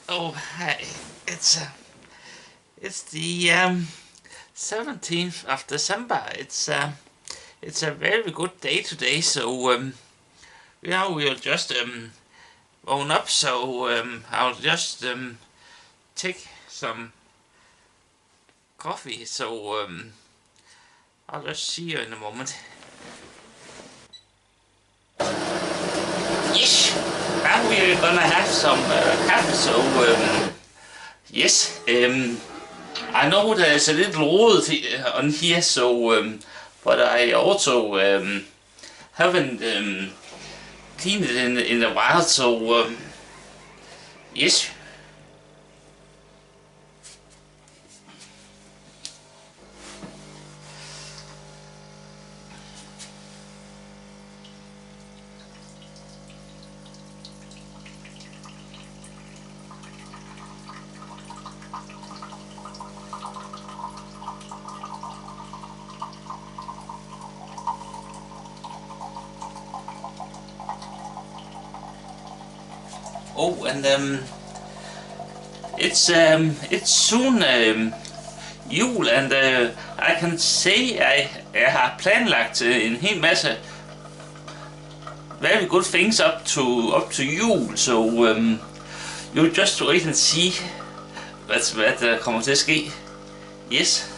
Oh, hi. It's uh, it's the 17th of December. It's a very good day today. So we'll just woke up. So I'll just take some coffee. So I'll just see you in a moment. Yes. Now we're gonna have some coffee. So yes. I know there's a little road on here, so but I also haven't cleaned it in a while, so yes. Oh, and it's soon jul, and I can say jeg har planlagt en hel masse very good things up to jul, so you just wait and see hvad der kommer til at ske. Yes.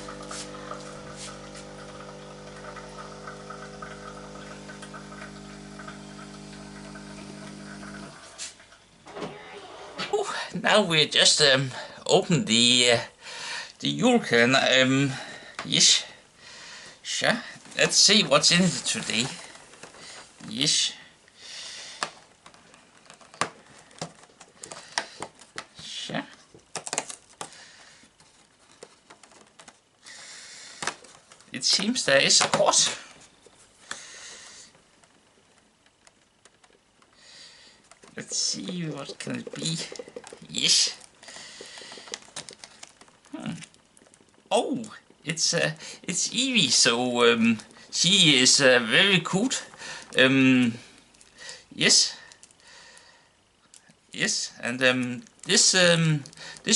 Now we just open the Yule calendar. Yes, sure. Let's see what's in it today. Yes. Sure. It seems there is a course. Let's see, what can it be? Yes. Oh, it's Evie. So she is very good. Yes. Yes, and this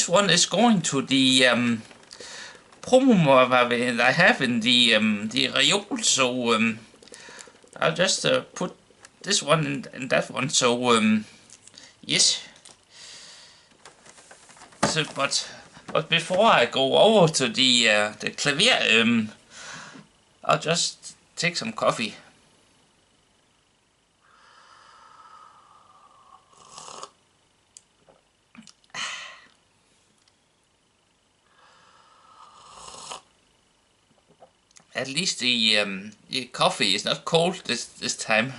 one is going to the promo that I have in the reol. So I'll just put this one in that one. So yes. So, but before I go over to the clavier, I'll just take some coffee. At least the coffee is not cold this time.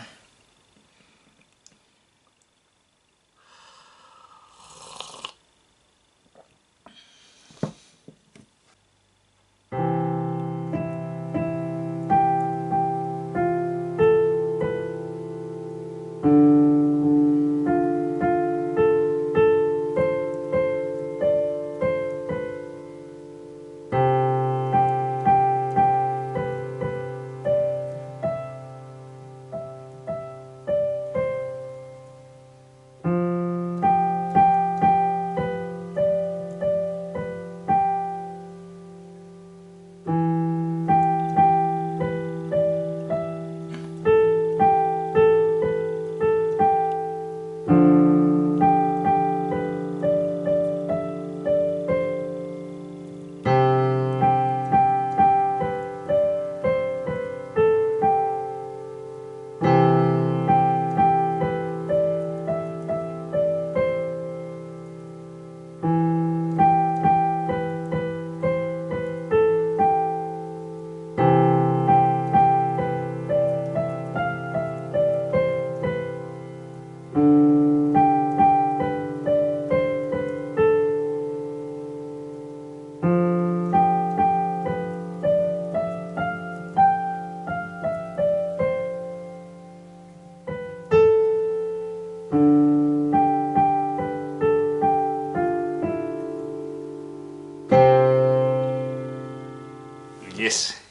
Yes.